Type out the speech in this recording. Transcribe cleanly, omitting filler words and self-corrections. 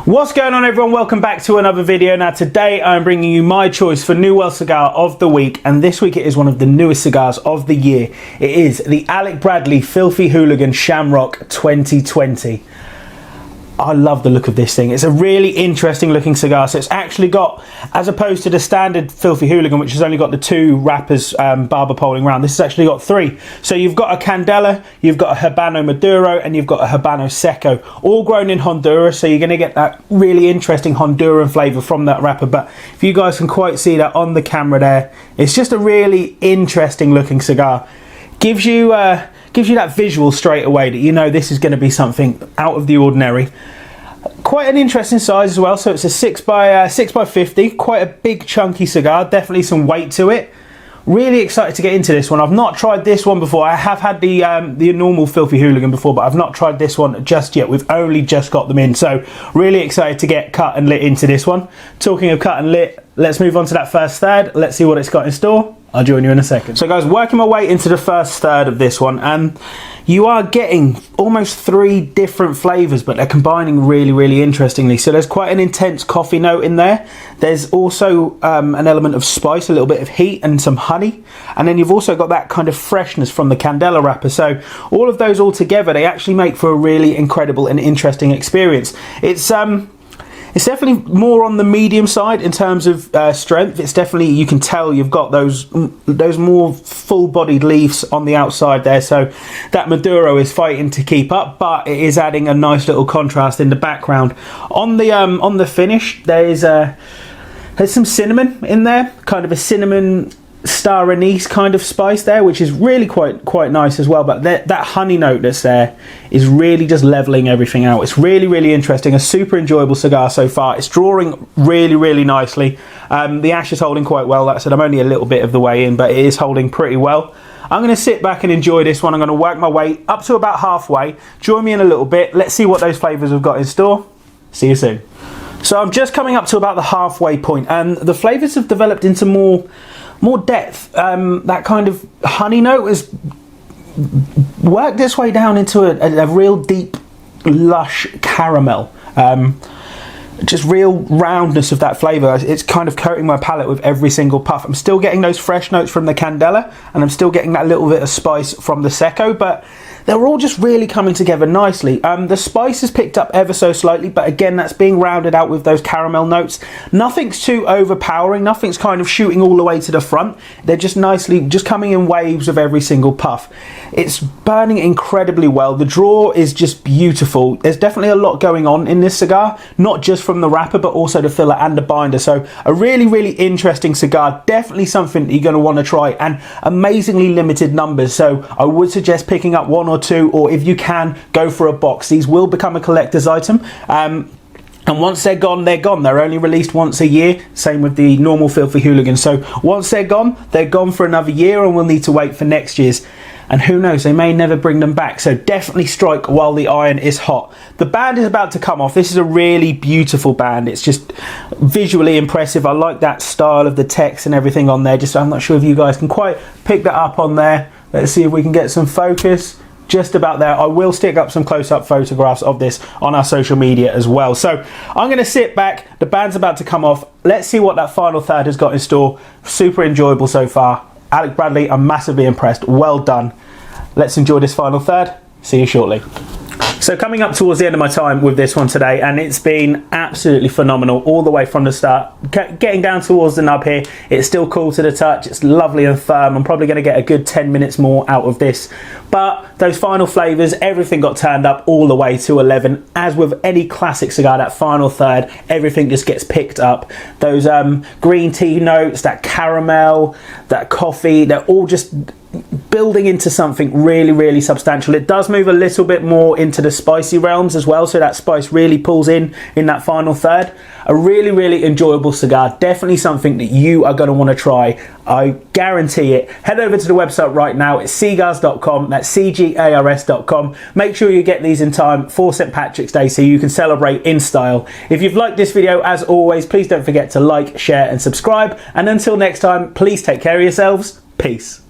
What's going on, everyone? Welcome back to another video. Now today I'm bringing you my choice for New World cigar of the week, and this week it is one of the newest cigars of the year. It is the Alec Bradley Filthy Hooligan Shamrock 2020. I love the look of this thing. It's a really interesting looking cigar. So it's actually got, as opposed to the standard Filthy Hooligan, which has only got the two wrappers barber-poling round, this has actually got three. So you've got a candela, you've got a Habano maduro, and you've got a Habano seco, all grown in Honduras. So you're going to get that really interesting Honduran flavour from that wrapper. But if you guys can quite see that on the camera there, it's just a really interesting looking cigar. Gives you that visual straight away that you know this is going to be something out of the ordinary. Quite an interesting size as well, so it's a 6x50, quite a big chunky cigar, definitely some weight to it. Really excited to get into this one. I've not tried this one before. I have had the normal Filthy Hooligan before, but I've not tried this one just yet. We've only just got them in, so really excited to get cut and lit into this one. Talking of cut and lit, let's move on to that first third. Let's see what it's got in store. I'll join you in a second. So guys, working my way into the first third of this one, and you are getting almost three different flavours, but they're combining really interestingly. So there's quite an intense coffee note in there. There's also an element of spice, a little bit of heat and some honey. And then you've also got that kind of freshness from the candela wrapper. So all of those all together, they actually make for a really incredible and interesting experience. It's definitely more on the medium side in terms of strength. It's definitely, you can tell you've got those more full-bodied leaves on the outside there, so that Maduro is fighting to keep up, but it is adding a nice little contrast in the background. On the finish, there's some cinnamon in there, kind of a cinnamon star anise kind of spice there, which is really quite nice as well. But that honey note that's there is really just leveling everything out. It's really interesting, a super enjoyable cigar so far. It's drawing really nicely. The ash is holding quite well. Like I said, I'm only a little bit of the way in, but it is holding pretty well. I'm going to sit back and enjoy this one. I'm going to work my way up to about halfway. Join me in a little bit. Let's see what those flavours we've got in store. See you soon. So I'm just coming up to about the halfway point, and the flavours have developed into more depth. That kind of honey note has worked its way down into a real deep, lush caramel. Just real roundness of that flavour. It's kind of coating my palate with every single puff. I'm still getting those fresh notes from the candela, and I'm still getting that little bit of spice from the seco, but they're all just really coming together nicely. The spice has picked up ever so slightly, but again, that's being rounded out with those caramel notes. Nothing's too overpowering, nothing's kind of shooting all the way to the front. They're just nicely, just coming in waves of every single puff. It's burning incredibly well. The draw is just beautiful. There's definitely a lot going on in this cigar, not just from the wrapper, but also the filler and the binder. So a really interesting cigar, definitely something that you're going to want to try, and amazingly limited numbers. So I would suggest picking up one or two, or if you can, go for a box. These will become a collector's item, and once they're gone, they're gone. They're only released once a year, same with the normal Filthy Hooligan. So once they're gone for another year, and we'll need to wait for next year's. And who knows, they may never bring them back. So definitely strike while the iron is hot. The band is about to come off. This is a really beautiful band. It's just visually impressive. I like that style of the text and everything on there. Just, I'm not sure if you guys can quite pick that up on there. Let's see if we can get some focus. Just about there. I will stick up some close-up photographs of this on our social media as well. So I'm going to sit back. The band's about to come off. Let's see what that final third has got in store. Super enjoyable so far. Alec Bradley, I'm massively impressed. Well done. Let's enjoy this final third. See you shortly. So coming up towards the end of my time with this one today, and it's been absolutely phenomenal all the way from the start. Getting down towards the nub here, it's still cool to the touch, it's lovely and firm. I'm probably going to get a good 10 minutes more out of this. But those final flavours, everything got turned up all the way to 11. As with any classic cigar, that final third, everything just gets picked up. Those green tea notes, that caramel, that coffee, they're all just building into something really substantial. It does move a little bit more into the spicy realms as well, so that spice really pulls in that final third. A really enjoyable cigar, definitely something that you are going to want to try. I guarantee it. Head over to the website right now. It's cigars.com. That's cigars.com. Make sure you get these in time for St. Patrick's Day so you can celebrate in style. If you've liked this video, as always, please don't forget to like, share and subscribe. And until next time, please take care of yourselves. Peace.